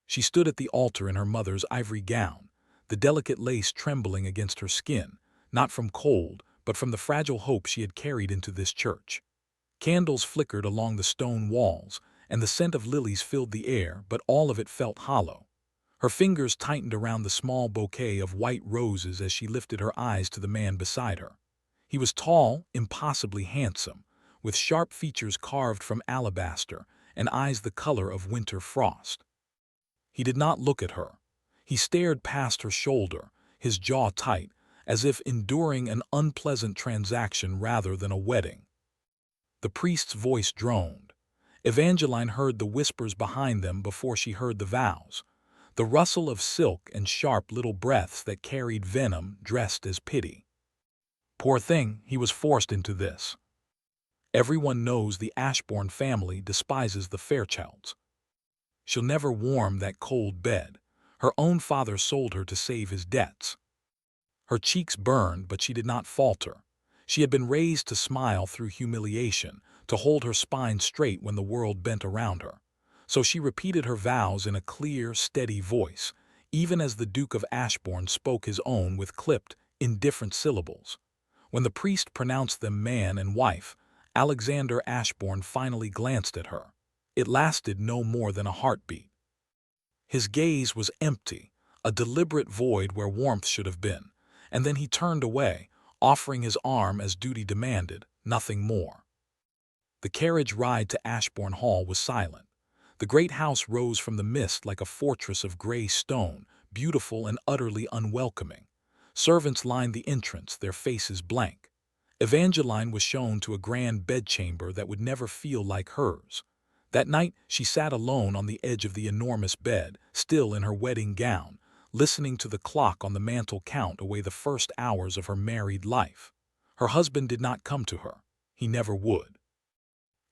She stood at the altar in her mother's ivory gown, the delicate lace trembling against her skin, not from cold, but from the fragile hope she had carried into this church. Candles flickered along the stone walls, and the scent of lilies filled the air, but all of it felt hollow. Her fingers tightened around the small bouquet of white roses as she lifted her eyes to the man beside her. He was tall, impossibly handsome, with sharp features carved from alabaster and eyes the color of winter frost. He did not look at her. He stared past her shoulder, his jaw tight, as if enduring an unpleasant transaction rather than a wedding. The priest's voice droned. Evangeline heard the whispers behind them before she heard the vows, the rustle of silk and sharp little breaths that carried venom dressed as pity. Poor thing, he was forced into this. Everyone knows the Ashbourne family despises the Fairchilds. She'll never warm that cold bed. Her own father sold her to save his debts. Her cheeks burned, but she did not falter. She had been raised to smile through humiliation, to hold her spine straight when the world bent around her. So she repeated her vows in a clear, steady voice, even as the Duke of Ashbourne spoke his own with clipped, indifferent syllables. When the priest pronounced them man and wife, Alexander Ashbourne finally glanced at her. It lasted no more than a heartbeat. His gaze was empty, a deliberate void where warmth should have been, and then he turned away, offering his arm as duty demanded, nothing more. The carriage ride to Ashbourne Hall was silent. The great house rose from the mist like a fortress of gray stone, beautiful and utterly unwelcoming. Servants lined the entrance, their faces blank. Evangeline was shown to a grand bedchamber that would never feel like hers. That night she sat alone on the edge of the enormous bed, still in her wedding gown, listening to the clock on the mantel count away the first hours of her married life. Her husband did not come to her. He never would.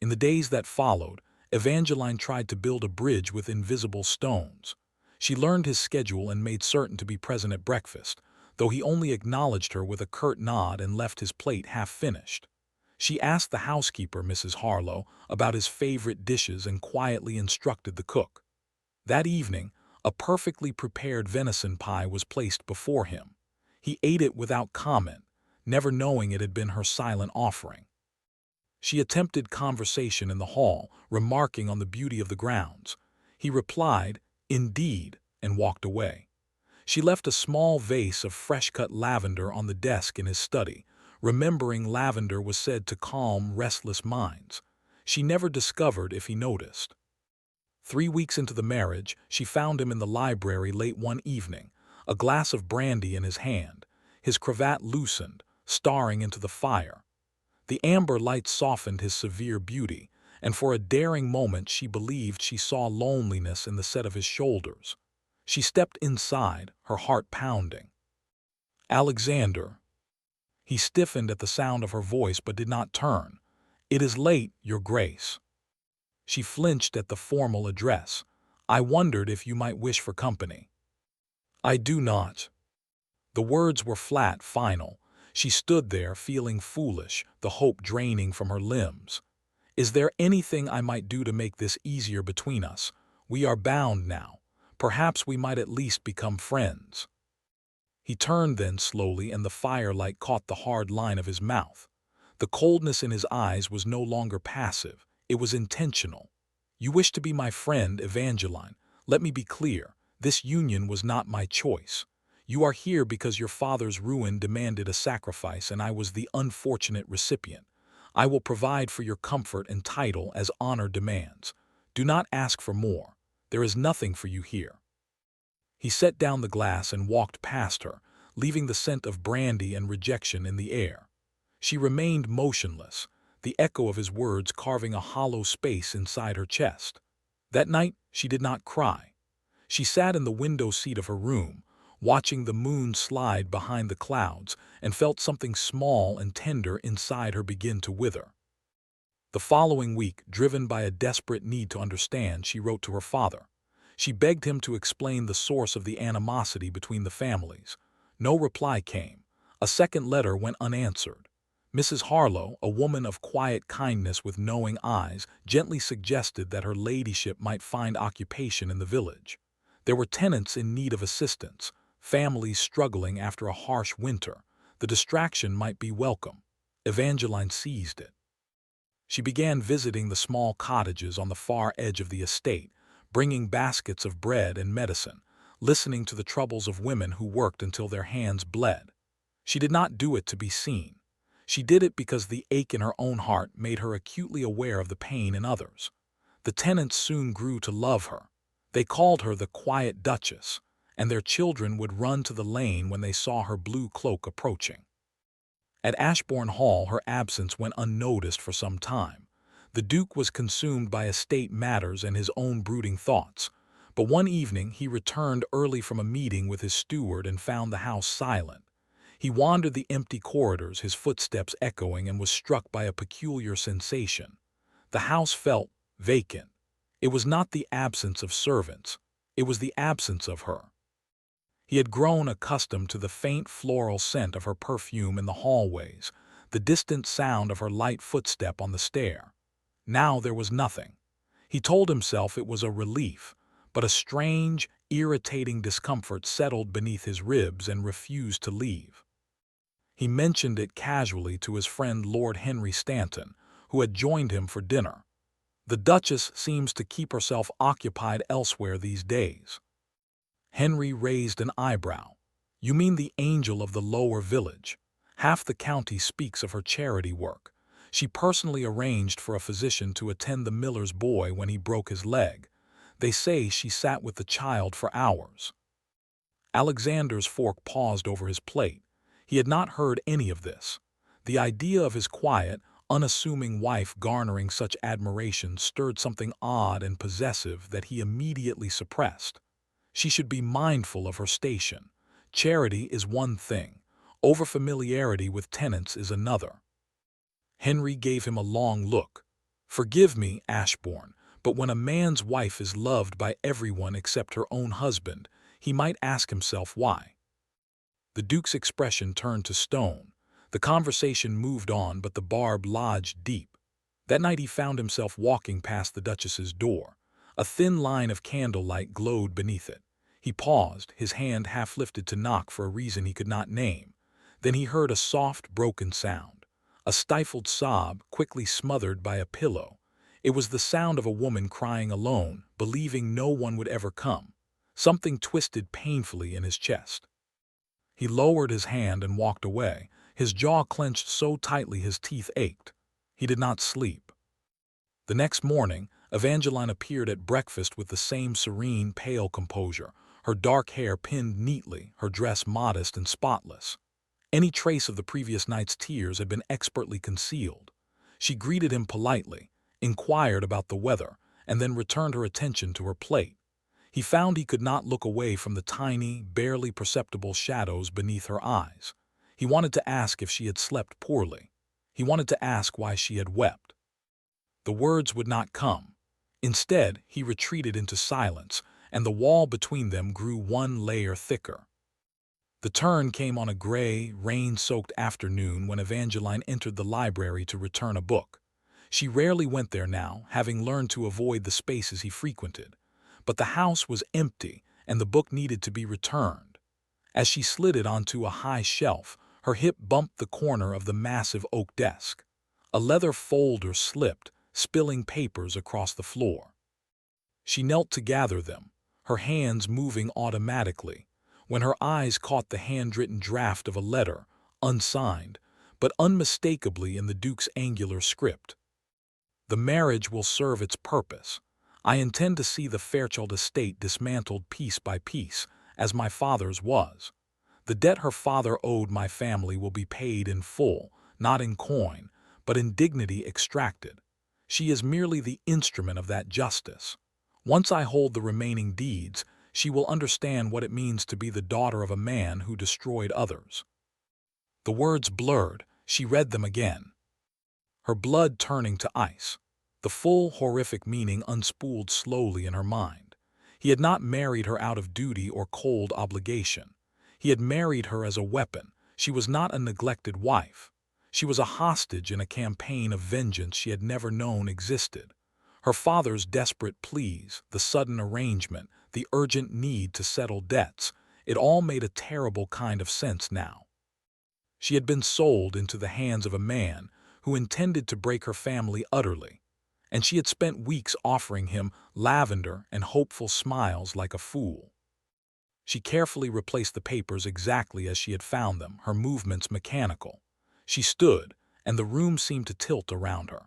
In the days that followed, Evangeline tried to build a bridge with invisible stones. She learned his schedule and made certain to be present at breakfast, though he only acknowledged her with a curt nod and left his plate half-finished. She asked the housekeeper, Mrs. Harlow, about his favorite dishes and quietly instructed the cook. That evening, a perfectly prepared venison pie was placed before him. He ate it without comment, never knowing it had been her silent offering. She attempted conversation in the hall, remarking on the beauty of the grounds. He replied, "Indeed," and walked away. She left a small vase of fresh-cut lavender on the desk in his study, remembering lavender was said to calm restless minds. She never discovered if he noticed. 3 weeks into the marriage, she found him in the library late one evening, a glass of brandy in his hand, his cravat loosened, staring into the fire. The amber light softened his severe beauty, and for a daring moment she believed she saw loneliness in the set of his shoulders. She stepped inside, her heart pounding. "Alexander." He stiffened at the sound of her voice but did not turn. "It is late, Your Grace." She flinched at the formal address. "I wondered if you might wish for company." "I do not." The words were flat, final. She stood there, feeling foolish, the hope draining from her limbs. "Is there anything I might do to make this easier between us? We are bound now. Perhaps we might at least become friends." He turned then slowly, and the firelight caught the hard line of his mouth. The coldness in his eyes was no longer passive. It was intentional. "You wish to be my friend, Evangeline. Let me be clear. This union was not my choice. You are here because your father's ruin demanded a sacrifice, and I was the unfortunate recipient. I will provide for your comfort and title as honor demands. Do not ask for more. There is nothing for you here." He set down the glass and walked past her, leaving the scent of brandy and rejection in the air. She remained motionless, the echo of his words carving a hollow space inside her chest. That night she did not cry. She sat in the window seat of her room, watching the moon slide behind the clouds, and felt something small and tender inside her begin to wither. The following week, driven by a desperate need to understand, she wrote to her father. She begged him to explain the source of the animosity between the families. No reply came. A second letter went unanswered. Mrs. Harlow, a woman of quiet kindness with knowing eyes, gently suggested that her ladyship might find occupation in the village. There were tenants in need of assistance, families struggling after a harsh winter. The distraction might be welcome. Evangeline seized it. She began visiting the small cottages on the far edge of the estate, bringing baskets of bread and medicine, listening to the troubles of women who worked until their hands bled. She did not do it to be seen. She did it because the ache in her own heart made her acutely aware of the pain in others. The tenants soon grew to love her. They called her the Quiet Duchess, and their children would run to the lane when they saw her blue cloak approaching. At Ashbourne Hall her absence went unnoticed for some time. The Duke was consumed by estate matters and his own brooding thoughts, but one evening he returned early from a meeting with his steward and found the house silent. He wandered the empty corridors, his footsteps echoing, and was struck by a peculiar sensation. The house felt vacant. It was not the absence of servants, it was the absence of her. He had grown accustomed to the faint floral scent of her perfume in the hallways, the distant sound of her light footstep on the stair. Now there was nothing. He told himself it was a relief, but a strange, irritating discomfort settled beneath his ribs and refused to leave. He mentioned it casually to his friend Lord Henry Stanton, who had joined him for dinner. "The Duchess seems to keep herself occupied elsewhere these days." Henry raised an eyebrow. "You mean the angel of the lower village? Half the county speaks of her charity work. She personally arranged for a physician to attend the miller's boy when he broke his leg. They say she sat with the child for hours." Alexander's fork paused over his plate. He had not heard any of this. The idea of his quiet, unassuming wife garnering such admiration stirred something odd and possessive that he immediately suppressed. She should be mindful of her station. Charity is one thing. Overfamiliarity with tenants is another. Henry gave him a long look. "Forgive me, Ashbourne, but when a man's wife is loved by everyone except her own husband, he might ask himself why." The Duke's expression turned to stone. The conversation moved on, but the barb lodged deep. That night he found himself walking past the Duchess's door. A thin line of candlelight glowed beneath it. He paused, his hand half lifted to knock for a reason he could not name. Then he heard a soft, broken sound. A stifled sob, quickly smothered by a pillow. It was the sound of a woman crying alone, believing no one would ever come. Something twisted painfully in his chest. He lowered his hand and walked away, his jaw clenched so tightly his teeth ached. He did not sleep. The next morning, Evangeline appeared at breakfast with the same serene, pale composure, her dark hair pinned neatly, her dress modest and spotless. Any trace of the previous night's tears had been expertly concealed. She greeted him politely, inquired about the weather, and then returned her attention to her plate. He found he could not look away from the tiny, barely perceptible shadows beneath her eyes. He wanted to ask if she had slept poorly. He wanted to ask why she had wept. The words would not come. Instead, he retreated into silence, and the wall between them grew one layer thicker. The turn came on a gray, rain-soaked afternoon when Evangeline entered the library to return a book. She rarely went there now, having learned to avoid the spaces he frequented. But the house was empty, and the book needed to be returned. As she slid it onto a high shelf, her hip bumped the corner of the massive oak desk. A leather folder slipped, spilling papers across the floor. She knelt to gather them, her hands moving automatically, when her eyes caught the handwritten draft of a letter, unsigned, but unmistakably in the Duke's angular script. "The marriage will serve its purpose. I intend to see the Fairchild estate dismantled piece by piece, as my father's was. The debt her father owed my family will be paid in full, not in coin, but in dignity extracted. She is merely the instrument of that justice. Once I hold the remaining deeds, she will understand what it means to be the daughter of a man who destroyed others." The words blurred. She read them again, her blood turning to ice. The full, horrific meaning unspooled slowly in her mind. He had not married her out of duty or cold obligation. He had married her as a weapon. She was not a neglected wife. She was a hostage in a campaign of vengeance she had never known existed. Her father's desperate pleas, the sudden arrangement, the urgent need to settle debts. It all made a terrible kind of sense now. She had been sold into the hands of a man who intended to break her family utterly, and she had spent weeks offering him lavender and hopeful smiles like a fool. She carefully replaced the papers exactly as she had found them, her movements mechanical. She stood, and the room seemed to tilt around her.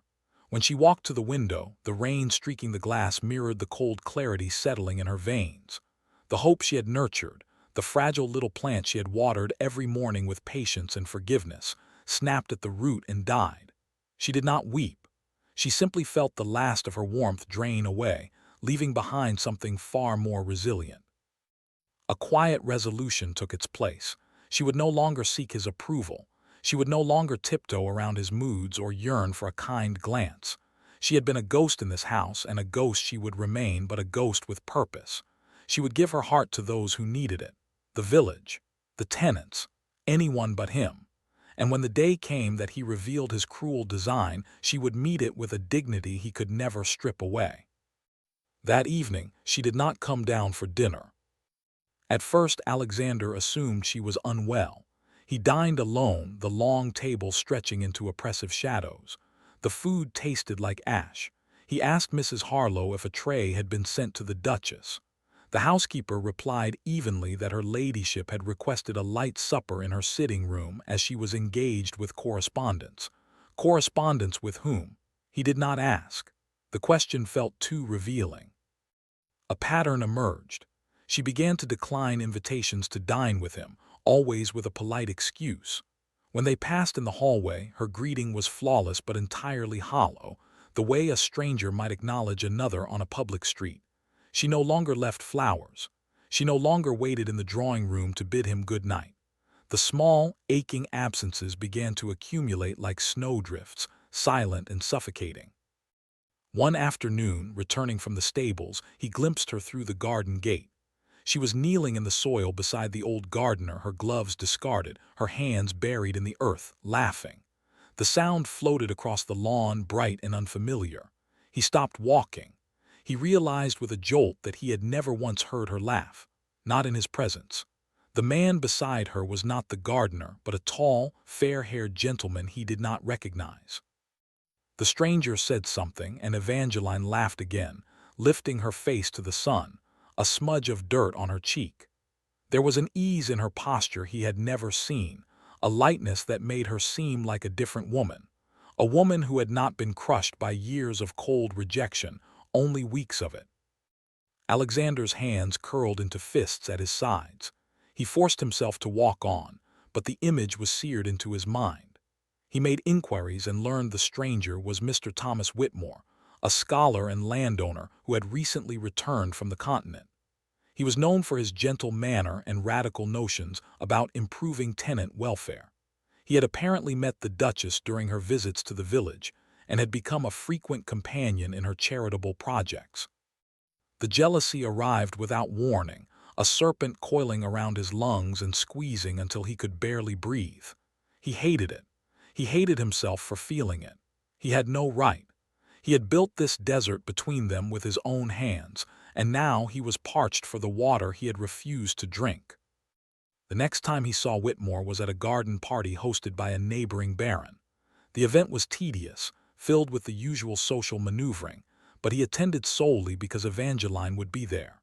When she walked to the window, the rain streaking the glass mirrored the cold clarity settling in her veins. The hope she had nurtured, the fragile little plant she had watered every morning with patience and forgiveness, snapped at the root and died. She did not weep. She simply felt the last of her warmth drain away, leaving behind something far more resilient. A quiet resolution took its place. She would no longer seek his approval. She would no longer tiptoe around his moods or yearn for a kind glance. She had been a ghost in this house, and a ghost she would remain, but a ghost with purpose. She would give her heart to those who needed it, the village, the tenants, anyone but him. And when the day came that he revealed his cruel design, she would meet it with a dignity he could never strip away. That evening, she did not come down for dinner. At first, Alexander assumed she was unwell. He dined alone, the long table stretching into oppressive shadows. The food tasted like ash. He asked Mrs. Harlow if a tray had been sent to the Duchess. The housekeeper replied evenly that her ladyship had requested a light supper in her sitting room as she was engaged with correspondence. Correspondence with whom? He did not ask. The question felt too revealing. A pattern emerged. She began to decline invitations to dine with him, always with a polite excuse. When they passed in the hallway, her greeting was flawless but entirely hollow, the way a stranger might acknowledge another on a public street. She no longer left flowers. She no longer waited in the drawing room to bid him good night. The small, aching absences began to accumulate like snowdrifts, silent and suffocating. One afternoon, returning from the stables, he glimpsed her through the garden gate. She was kneeling in the soil beside the old gardener, her gloves discarded, her hands buried in the earth, laughing. The sound floated across the lawn, bright and unfamiliar. He stopped walking. He realized with a jolt that he had never once heard her laugh, not in his presence. The man beside her was not the gardener, but a tall, fair-haired gentleman he did not recognize. The stranger said something, and Evangeline laughed again, lifting her face to the sun, a smudge of dirt on her cheek. There was an ease in her posture he had never seen, a lightness that made her seem like a different woman, a woman who had not been crushed by years of cold rejection, only weeks of it. Alexander's hands curled into fists at his sides. He forced himself to walk on, but the image was seared into his mind. He made inquiries and learned the stranger was Mr. Thomas Whitmore, a scholar and landowner who had recently returned from the continent. He was known for his gentle manner and radical notions about improving tenant welfare. He had apparently met the Duchess during her visits to the village and had become a frequent companion in her charitable projects. The jealousy arrived without warning, a serpent coiling around his lungs and squeezing until he could barely breathe. He hated it. He hated himself for feeling it. He had no right. He had built this desert between them with his own hands, and now he was parched for the water he had refused to drink. The next time he saw Whitmore was at a garden party hosted by a neighboring baron. The event was tedious, filled with the usual social maneuvering, but he attended solely because Evangeline would be there.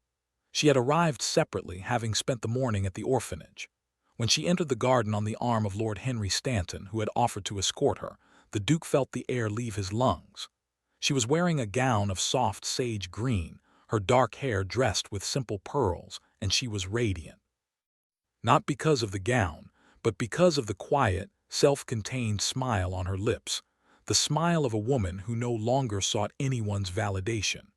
She had arrived separately, having spent the morning at the orphanage. When she entered the garden on the arm of Lord Henry Stanton, who had offered to escort her, the Duke felt the air leave his lungs. She was wearing a gown of soft sage green, her dark hair dressed with simple pearls, and she was radiant. Not because of the gown, but because of the quiet, self-contained smile on her lips, the smile of a woman who no longer sought anyone's validation.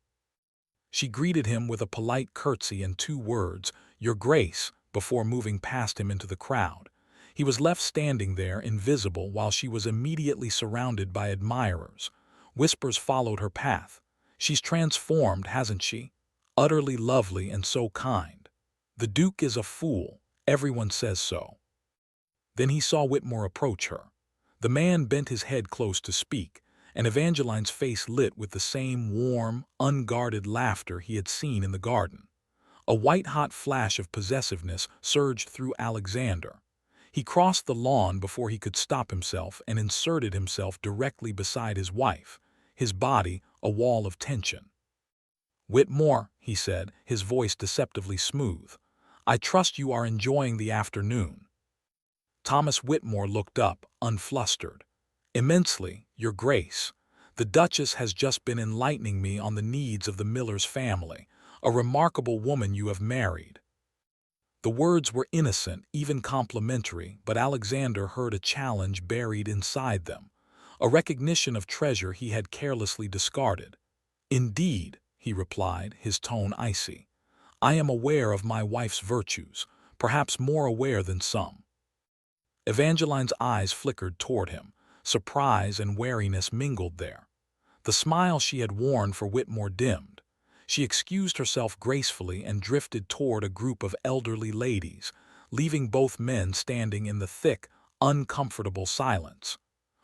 She greeted him with a polite curtsy and 2 words, "Your Grace," before moving past him into the crowd. He was left standing there, invisible, while she was immediately surrounded by admirers. Whispers followed her path. "She's transformed, hasn't she? Utterly lovely and so kind. The Duke is a fool. Everyone says so." Then he saw Whitmore approach her. The man bent his head close to speak, and Evangeline's face lit with the same warm, unguarded laughter he had seen in the garden. A white-hot flash of possessiveness surged through Alexander. He crossed the lawn before he could stop himself and inserted himself directly beside his wife, his body a wall of tension. "Whitmore," he said, his voice deceptively smooth, "I trust you are enjoying the afternoon." Thomas Whitmore looked up, unflustered. "Immensely, Your Grace. The Duchess has just been enlightening me on the needs of the Miller's family. A remarkable woman you have married." The words were innocent, even complimentary, but Alexander heard a challenge buried inside them, a recognition of treasure he had carelessly discarded. "Indeed," he replied, his tone icy. "I am aware of my wife's virtues, perhaps more aware than some." Evangeline's eyes flickered toward him. Surprise and wariness mingled there. The smile she had worn for Whitmore dimmed. She excused herself gracefully and drifted toward a group of elderly ladies, leaving both men standing in the thick, uncomfortable silence.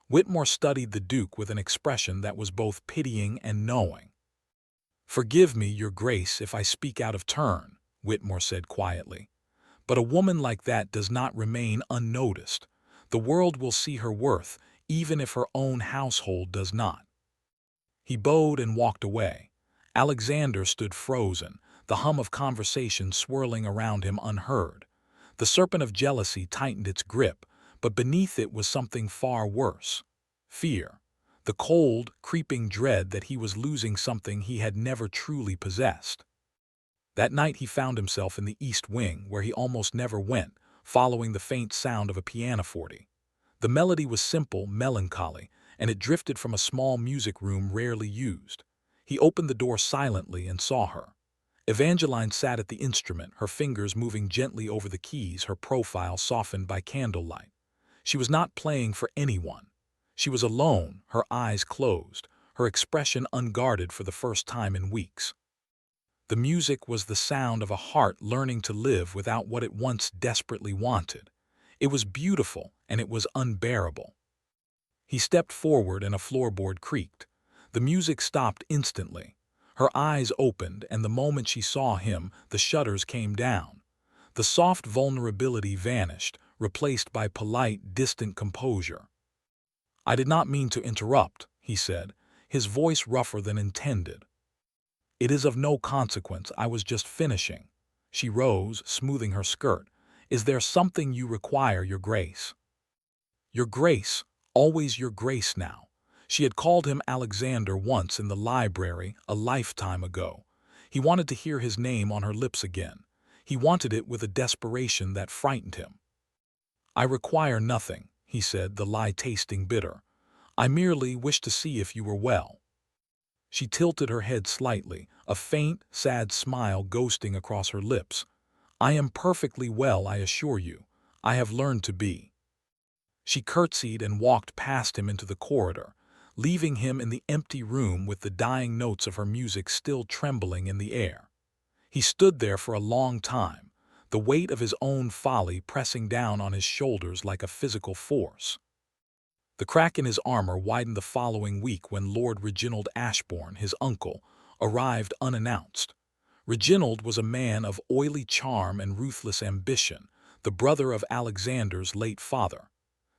Whitmore studied the Duke with an expression that was both pitying and knowing. "Forgive me, Your Grace, if I speak out of turn," Whitmore said quietly. "But a woman like that does not remain unnoticed. The world will see her worth, even if her own household does not." He bowed and walked away. Alexander stood frozen, the hum of conversation swirling around him unheard. The serpent of jealousy tightened its grip, but beneath it was something far worse. Fear. The cold, creeping dread that he was losing something he had never truly possessed. That night he found himself in the East Wing, where he almost never went, following the faint sound of a pianoforte. The melody was simple, melancholy, and it drifted from a small music room rarely used. He opened the door silently and saw her. Evangeline sat at the instrument, her fingers moving gently over the keys, her profile softened by candlelight. She was not playing for anyone. She was alone, her eyes closed, her expression unguarded for the first time in weeks. The music was the sound of a heart learning to live without what it once desperately wanted. It was beautiful, and it was unbearable. He stepped forward and a floorboard creaked. The music stopped instantly. Her eyes opened, and the moment she saw him, the shutters came down. The soft vulnerability vanished, replaced by polite, distant composure. "I did not mean to interrupt," he said, his voice rougher than intended. "It is of no consequence, I was just finishing." She rose, smoothing her skirt. "Is there something you require, Your Grace?" Your Grace, always Your Grace now. She had called him Alexander once in the library, a lifetime ago. He wanted to hear his name on her lips again. He wanted it with a desperation that frightened him. "I require nothing," he said, the lie tasting bitter. "I merely wish to see if you were well." She tilted her head slightly, a faint, sad smile ghosting across her lips. "I am perfectly well, I assure you. I have learned to be." She curtsied and walked past him into the corridor, leaving him in the empty room with the dying notes of her music still trembling in the air. He stood there for a long time, the weight of his own folly pressing down on his shoulders like a physical force. The crack in his armor widened the following week when Lord Reginald Ashbourne, his uncle, arrived unannounced. Reginald was a man of oily charm and ruthless ambition, the brother of Alexander's late father.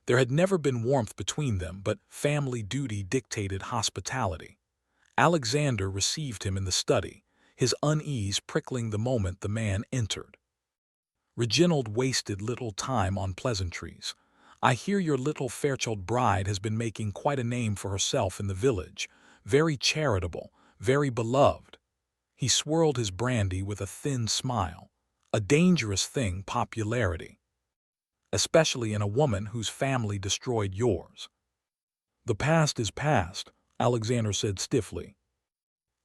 There had never been warmth between them, but family duty dictated hospitality. Alexander received him in the study, his unease prickling the moment the man entered. Reginald wasted little time on pleasantries. "I hear your little Fairchild bride has been making quite a name for herself in the village. Very charitable, very beloved." He swirled his brandy with a thin smile. "A dangerous thing, popularity. Especially in a woman whose family destroyed yours." "The past is past," Alexander said stiffly.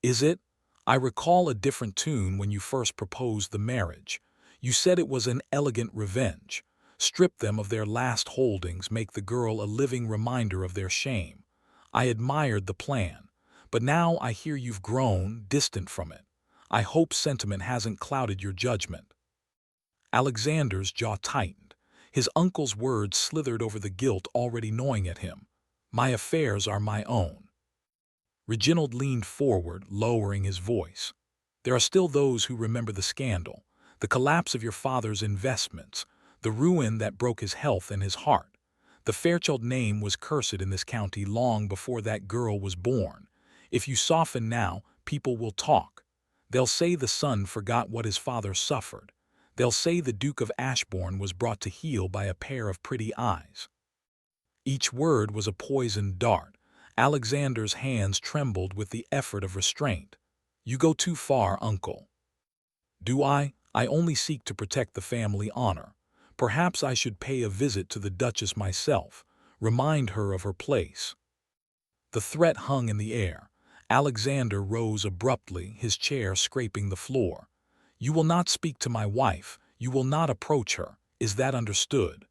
"Is it? I recall a different tune when you first proposed the marriage. You said it was an elegant revenge. Strip them of their last holdings, make the girl a living reminder of their shame. I admired the plan, but now I hear you've grown distant from it. I hope sentiment hasn't clouded your judgment." Alexander's jaw tightened. His uncle's words slithered over the guilt already gnawing at him. "My affairs are my own." Reginald leaned forward, lowering his voice. There are still those who remember the scandal, the collapse of your father's investments, the ruin that broke his health and his heart. The Fairchild name was cursed in this county long before that girl was born. If you soften now, people will talk. They'll say the son forgot what his father suffered. They'll say the Duke of Ashbourne was brought to heel by a pair of pretty eyes. Each word was a poisoned dart. Alexander's hands trembled with the effort of restraint. You go too far, uncle. Do I? I only seek to protect the family honor. Perhaps I should pay a visit to the Duchess myself, remind her of her place. The threat hung in the air. Alexander rose abruptly, his chair scraping the floor. You will not speak to my wife. You will not approach her. Is that understood?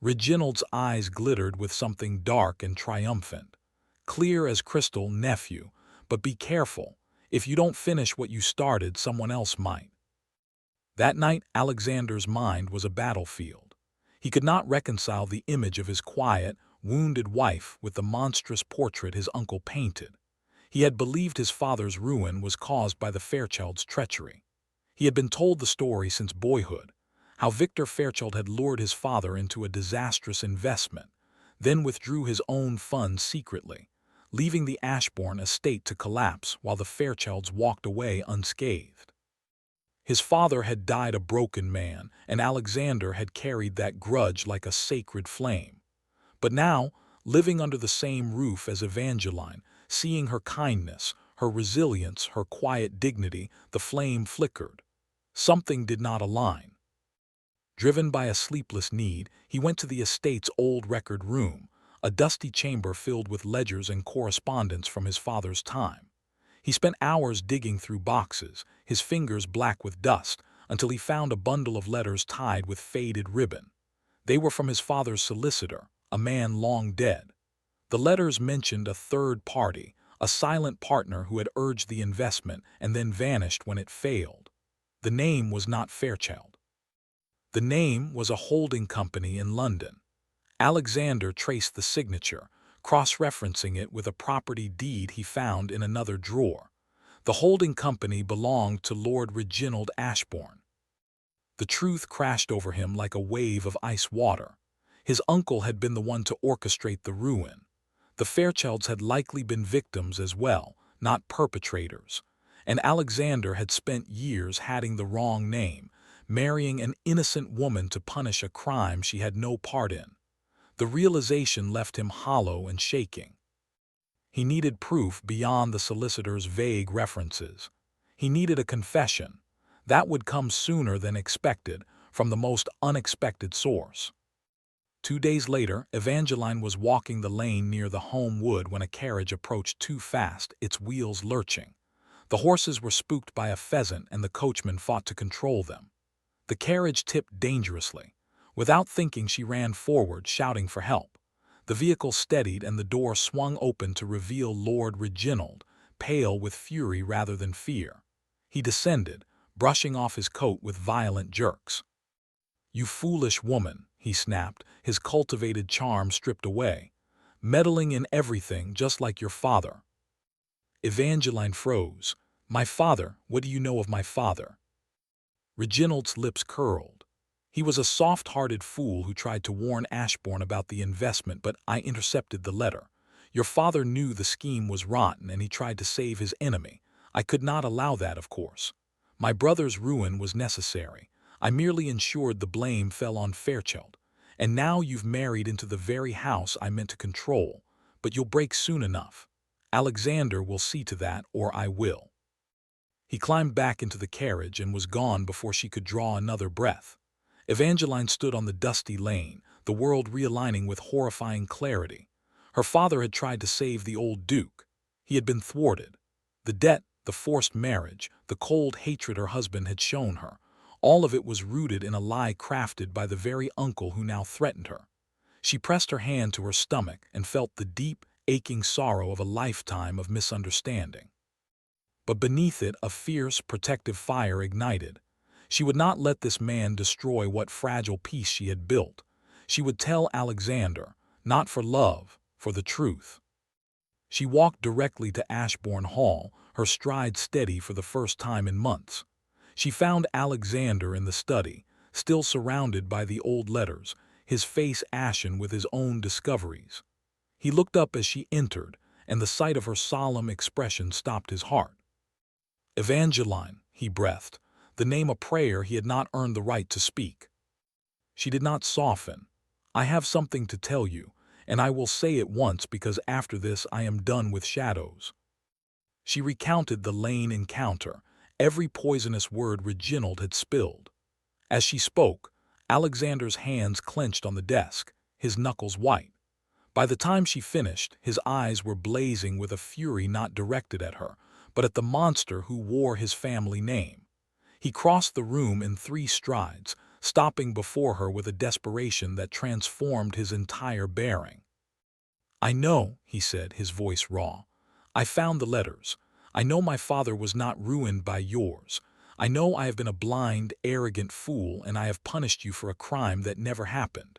Reginald's eyes glittered with something dark and triumphant. Clear as crystal, nephew, but be careful. If you don't finish what you started, someone else might. That night, Alexander's mind was a battlefield. He could not reconcile the image of his quiet, wounded wife with the monstrous portrait his uncle painted. He had believed his father's ruin was caused by the Fairchild's treachery. He had been told the story since boyhood, how Victor Fairchild had lured his father into a disastrous investment, then withdrew his own funds secretly, leaving the Ashbourne estate to collapse while the Fairchilds walked away unscathed. His father had died a broken man, and Alexander had carried that grudge like a sacred flame. But now, living under the same roof as Evangeline, seeing her kindness, her resilience, her quiet dignity, the flame flickered. Something did not align. Driven by a sleepless need, he went to the estate's old record room, a dusty chamber filled with ledgers and correspondence from his father's time. He spent hours digging through boxes, his fingers black with dust, until he found a bundle of letters tied with faded ribbon. They were from his father's solicitor, a man long dead. The letters mentioned a third party, a silent partner who had urged the investment and then vanished when it failed. The name was not Fairchild. The name was a holding company in London. Alexander traced the signature, cross-referencing it with a property deed he found in another drawer. The holding company belonged to Lord Reginald Ashbourne. The truth crashed over him like a wave of ice water. His uncle had been the one to orchestrate the ruin. The Fairchilds had likely been victims as well, not perpetrators. And Alexander had spent years having the wrong name, marrying an innocent woman to punish a crime she had no part in. The realization left him hollow and shaking. He needed proof beyond the solicitor's vague references. He needed a confession. That would come sooner than expected, from the most unexpected source. 2 days later, Evangeline was walking the lane near the home wood when a carriage approached too fast, its wheels lurching. The horses were spooked by a pheasant and the coachman fought to control them. The carriage tipped dangerously. Without thinking, she ran forward, shouting for help. The vehicle steadied and the door swung open to reveal Lord Reginald, pale with fury rather than fear. He descended, brushing off his coat with violent jerks. "You foolish woman," he snapped, his cultivated charm stripped away. "Meddling in everything just like your father." Evangeline froze. "My father? What do you know of my father?" Reginald's lips curled. He was a soft-hearted fool who tried to warn Ashbourne about the investment, but I intercepted the letter. Your father knew the scheme was rotten and he tried to save his enemy. I could not allow that, of course. My brother's ruin was necessary. I merely ensured the blame fell on Fairchild. And now you've married into the very house I meant to control. But you'll break soon enough. Alexander will see to that, or I will. He climbed back into the carriage and was gone before she could draw another breath. Evangeline stood on the dusty lane, the world realigning with horrifying clarity. Her father had tried to save the old duke. He had been thwarted. The debt, the forced marriage, the cold hatred her husband had shown her, all of it was rooted in a lie crafted by the very uncle who now threatened her. She pressed her hand to her stomach and felt the deep, aching sorrow of a lifetime of misunderstanding. But beneath it, a fierce, protective fire ignited. She would not let this man destroy what fragile peace she had built. She would tell Alexander, not for love, for the truth. She walked directly to Ashbourne Hall, her stride steady for the first time in months. She found Alexander in the study, still surrounded by the old letters, his face ashen with his own discoveries. He looked up as she entered, and the sight of her solemn expression stopped his heart. "Evangeline," he breathed, the name a prayer he had not earned the right to speak. She did not soften. "I have something to tell you, and I will say it once because after this I am done with shadows." She recounted the Lane encounter, every poisonous word Reginald had spilled. As she spoke, Alexander's hands clenched on the desk, his knuckles white. By the time she finished, his eyes were blazing with a fury not directed at her, but at the monster who wore his family name. He crossed the room in 3 strides, stopping before her with a desperation that transformed his entire bearing. "I know," he said, his voice raw. "I found the letters. I know my father was not ruined by yours. I know I have been a blind, arrogant fool, and I have punished you for a crime that never happened.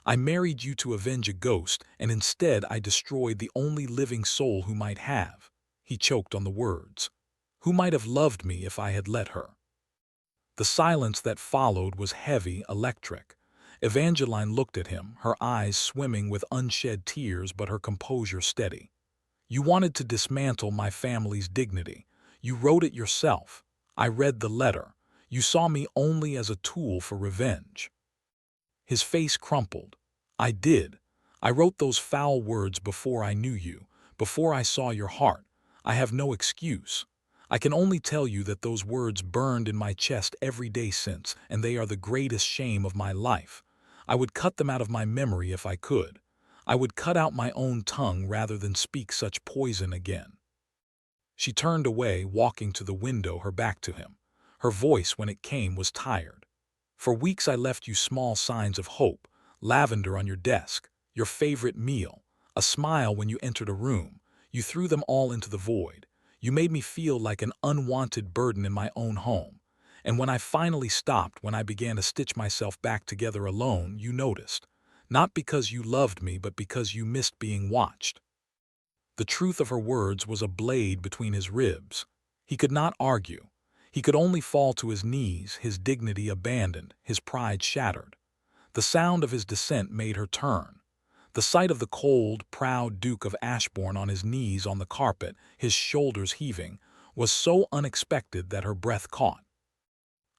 I married you to avenge a ghost, and instead I destroyed the only living soul who might have." He choked on the words. "Who might have loved me if I had let her." The silence that followed was heavy, electric. Evangeline looked at him, her eyes swimming with unshed tears but her composure steady. "You wanted to dismantle my family's dignity. You wrote it yourself. I read the letter. You saw me only as a tool for revenge." His face crumpled. "I did. I wrote those foul words before I knew you, before I saw your heart. I have no excuse. I can only tell you that those words burned in my chest every day since, and they are the greatest shame of my life. I would cut them out of my memory if I could. I would cut out my own tongue rather than speak such poison again." She turned away, walking to the window, her back to him. Her voice, when it came, was tired. "For weeks I left you small signs of hope, lavender on your desk, your favorite meal, a smile when you entered a room. You threw them all into the void. You made me feel like an unwanted burden in my own home. And when I finally stopped, when I began to stitch myself back together alone, you noticed. Not because you loved me, but because you missed being watched." The truth of her words was a blade between his ribs. He could not argue. He could only fall to his knees, his dignity abandoned, his pride shattered. The sound of his descent made her turn. The sight of the cold, proud Duke of Ashbourne on his knees on the carpet, his shoulders heaving, was so unexpected that her breath caught.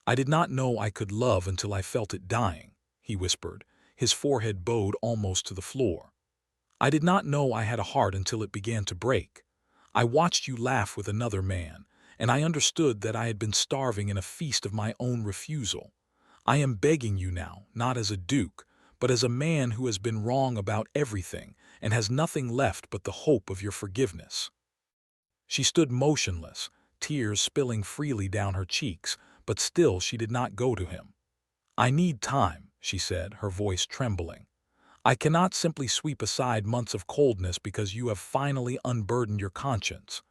"I did not know I could love until I felt it dying," he whispered, his forehead bowed almost to the floor. "I did not know I had a heart until it began to break. I watched you laugh with another man, and I understood that I had been starving in a feast of my own refusal. I am begging you now, not as a duke, but as a man who has been wrong about everything and has nothing left but the hope of your forgiveness." She stood motionless, tears spilling freely down her cheeks, but still she did not go to him. "I need time," she said, her voice trembling. "I cannot simply sweep aside months of coldness because you have finally unburdened your conscience.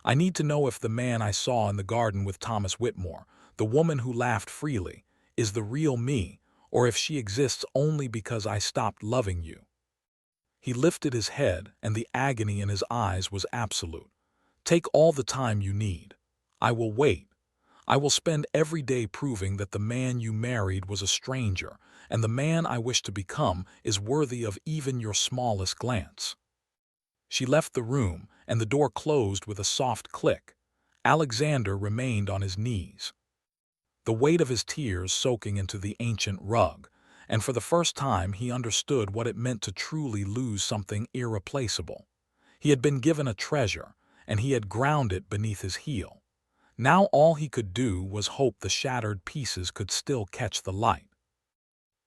I need to know if the man I saw in the garden with Thomas Whitmore, the woman who laughed freely, is the real me, or if she exists only because I stopped loving you." He lifted his head, and the agony in his eyes was absolute. "Take all the time you need. I will wait. I will spend every day proving that the man you married was a stranger, and the man I wish to become is worthy of even your smallest glance." She left the room, and the door closed with a soft click. Alexander remained on his knees, the weight of his tears soaking into the ancient rug, and for the first time he understood what it meant to truly lose something irreplaceable. He had been given a treasure, and he had ground it beneath his heel. Now all he could do was hope the shattered pieces could still catch the light.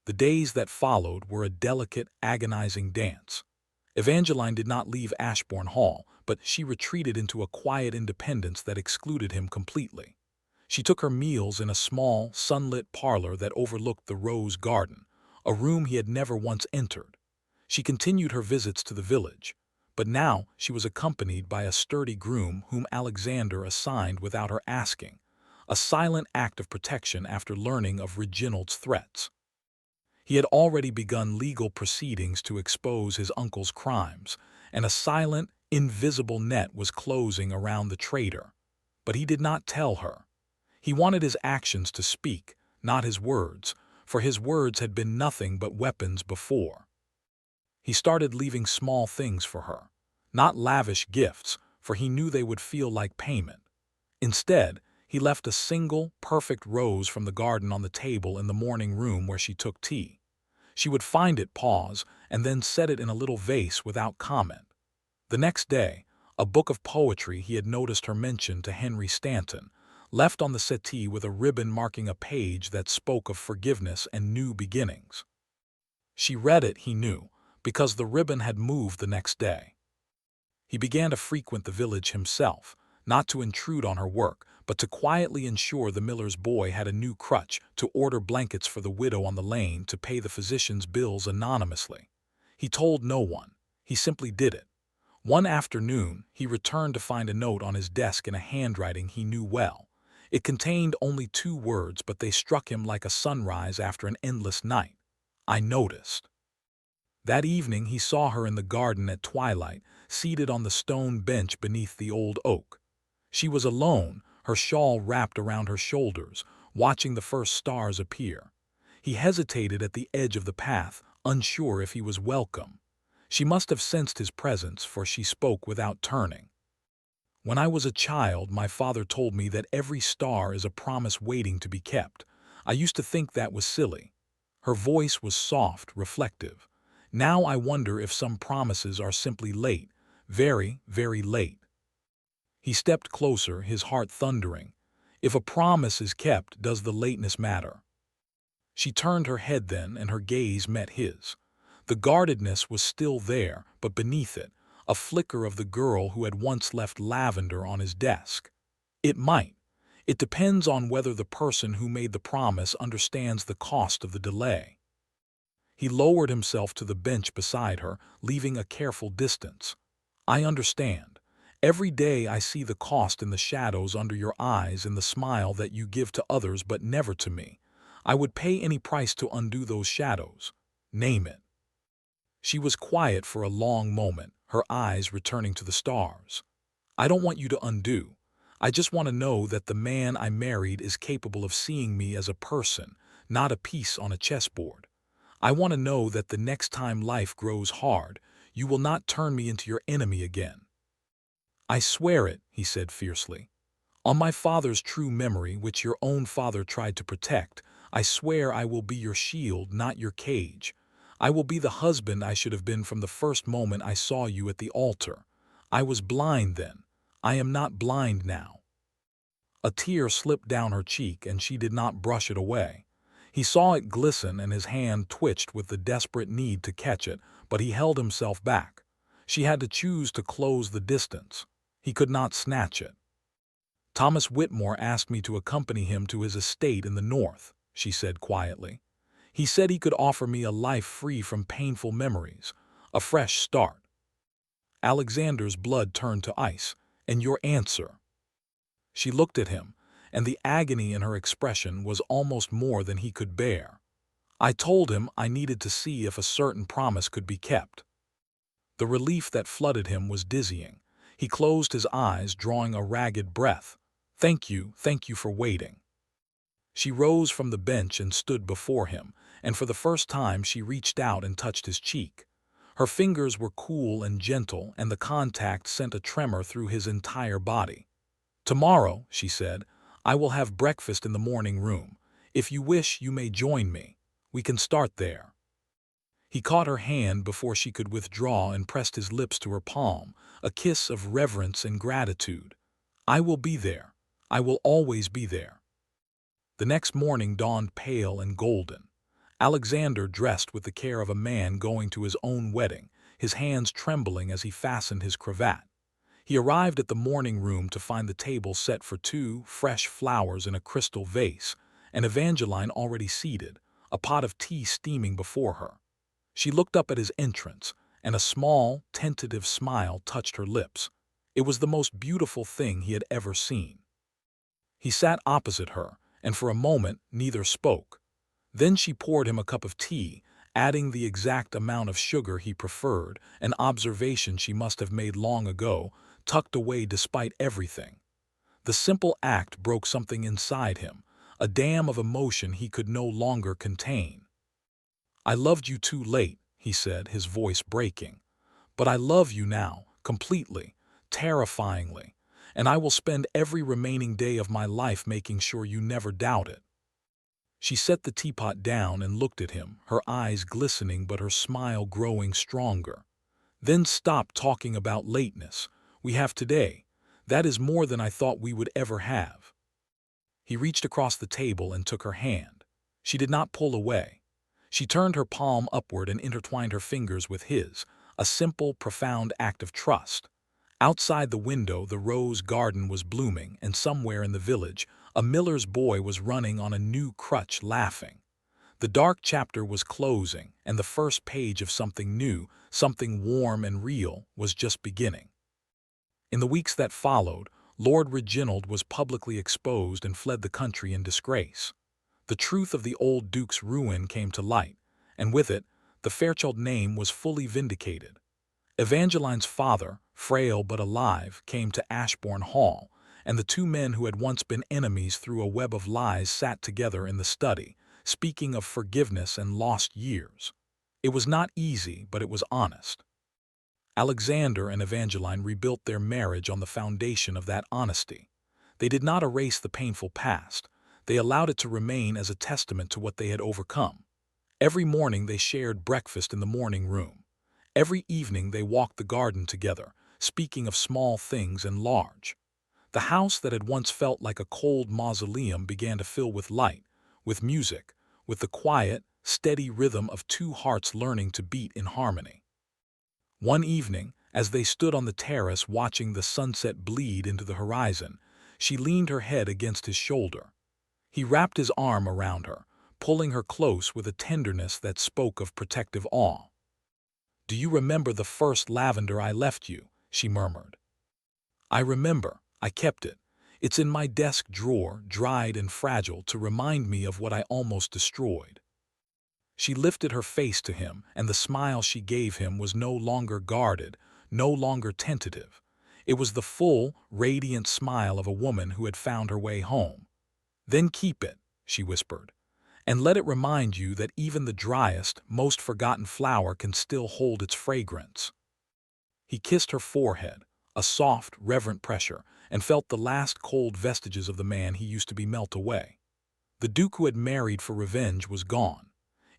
The days that followed were a delicate, agonizing dance. Evangeline did not leave Ashbourne Hall, but she retreated into a quiet independence that excluded him completely. She took her meals in a small, sunlit parlor that overlooked the rose garden, a room he had never once entered. She continued her visits to the village, but now she was accompanied by a sturdy groom whom Alexander assigned without her asking, a silent act of protection after learning of Reginald's threats. He had already begun legal proceedings to expose his uncle's crimes, and a silent, invisible net was closing around the traitor. but he did not tell her. He wanted his actions to speak, not his words, for his words had been nothing but weapons before. He started leaving small things for her, not lavish gifts, for he knew they would feel like payment. Instead, he left a single, perfect rose from the garden on the table in the morning room where she took tea. She would find it, pause, and then set it in a little vase without comment. The next day, a book of poetry he had noticed her mention to Henry Stanton, left on the settee with a ribbon marking a page that spoke of forgiveness and new beginnings. She read it, he knew, because the ribbon had moved the next day. He began to frequent the village himself, not to intrude on her work, but to quietly ensure the miller's boy had a new crutch, to order blankets for the widow on the lane, to pay the physician's bills anonymously. He told no one. He simply did it. One afternoon, he returned to find a note on his desk in a handwriting he knew well. It contained only 2 words, but they struck him like a sunrise after an endless night. I noticed. That evening he saw her in the garden at twilight, seated on the stone bench beneath the old oak. She was alone, her shawl wrapped around her shoulders, watching the first stars appear. He hesitated at the edge of the path, unsure if he was welcome. She must have sensed his presence, for she spoke without turning. "When I was a child, my father told me that every star is a promise waiting to be kept. I used to think that was silly." Her voice was soft, reflective. "Now I wonder if some promises are simply late, very, very late." He stepped closer, his heart thundering. If a promise is kept, does the lateness matter? She turned her head then, and her gaze met his. The guardedness was still there, but beneath it, a flicker of the girl who had once left lavender on his desk. It might. It depends on whether the person who made the promise understands the cost of the delay. He lowered himself to the bench beside her, leaving a careful distance. "I understand. Every day I see the cost in the shadows under your eyes, in the smile that you give to others but never to me. I would pay any price to undo those shadows. Name it." She was quiet for a long moment, her eyes returning to the stars. "I don't want you to undo. I just want to know that the man I married is capable of seeing me as a person, not a piece on a chessboard. I want to know that the next time life grows hard, you will not turn me into your enemy again." "I swear it," he said fiercely. "On my father's true memory, which your own father tried to protect, I swear I will be your shield, not your cage. I will be the husband I should have been from the first moment I saw you at the altar. I was blind then. I am not blind now." A tear slipped down her cheek, and she did not brush it away. He saw it glisten, and his hand twitched with the desperate need to catch it, but he held himself back. She had to choose to close the distance. He could not snatch it. "Thomas Whitmore asked me to accompany him to his estate in the north," she said quietly. "He said he could offer me a life free from painful memories, a fresh start." Alexander's blood turned to ice. "And your answer?" She looked at him, and the agony in her expression was almost more than he could bear. "I told him I needed to see if a certain promise could be kept." The relief that flooded him was dizzying. He closed his eyes, drawing a ragged breath. Thank you for waiting." She rose from the bench and stood before him, and for the first time she reached out and touched his cheek. Her fingers were cool and gentle, and the contact sent a tremor through his entire body. "Tomorrow," she said, "I will have breakfast in the morning room. If you wish, you may join me. We can start there." He caught her hand before she could withdraw and pressed his lips to her palm, a kiss of reverence and gratitude. "I will be there. I will always be there." The next morning dawned pale and golden. Alexander dressed with the care of a man going to his own wedding, his hands trembling as he fastened his cravat. He arrived at the morning room to find the table set for 2, fresh flowers in a crystal vase, and Evangeline already seated, a pot of tea steaming before her. She looked up at his entrance, and a small, tentative smile touched her lips. It was the most beautiful thing he had ever seen. He sat opposite her, and for a moment neither spoke. Then she poured him a cup of tea, adding the exact amount of sugar he preferred, an observation she must have made long ago, tucked away despite everything. The simple act broke something inside him, a dam of emotion he could no longer contain. "I loved you too late," he said, his voice breaking. "But I love you now, completely, terrifyingly, and I will spend every remaining day of my life making sure you never doubt it." She set the teapot down and looked at him, her eyes glistening but her smile growing stronger. "Then stop talking about lateness. We have today. That is more than I thought we would ever have." He reached across the table and took her hand. She did not pull away. She turned her palm upward and intertwined her fingers with his, a simple, profound act of trust. Outside the window, the rose garden was blooming, and somewhere in the village, a miller's boy was running on a new crutch laughing. The dark chapter was closing, and the first page of something new, something warm and real, was just beginning. In the weeks that followed, Lord Reginald was publicly exposed and fled the country in disgrace. The truth of the old Duke's ruin came to light, and with it, the Fairchild name was fully vindicated. Evangeline's father, frail but alive, came to Ashbourne Hall, and the two men who had once been enemies through a web of lies sat together in the study, speaking of forgiveness and lost years. It was not easy, but it was honest. Alexander and Evangeline rebuilt their marriage on the foundation of that honesty. They did not erase the painful past. They allowed it to remain as a testament to what they had overcome. Every morning they shared breakfast in the morning room. Every evening they walked the garden together, speaking of small things and large. The house that had once felt like a cold mausoleum began to fill with light, with music, with the quiet, steady rhythm of two hearts learning to beat in harmony. One evening, as they stood on the terrace watching the sunset bleed into the horizon, she leaned her head against his shoulder. He wrapped his arm around her, pulling her close with a tenderness that spoke of protective awe. "Do you remember the first lavender I left you?" she murmured. "I remember. I kept it. It's in my desk drawer, dried and fragile, to remind me of what I almost destroyed." She lifted her face to him, and the smile she gave him was no longer guarded, no longer tentative. It was the full, radiant smile of a woman who had found her way home. "Then keep it," she whispered, "and let it remind you that even the driest, most forgotten flower can still hold its fragrance." He kissed her forehead, a soft, reverent pressure, and felt the last cold vestiges of the man he used to be melt away. The Duke who had married for revenge was gone.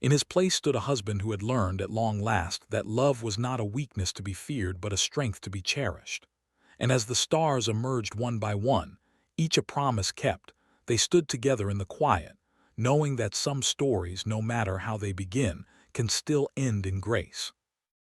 In his place stood a husband who had learned, at long last, that love was not a weakness to be feared but a strength to be cherished. And as the stars emerged one by one, each a promise kept, they stood together in the quiet, knowing that some stories, no matter how they begin, can still end in grace.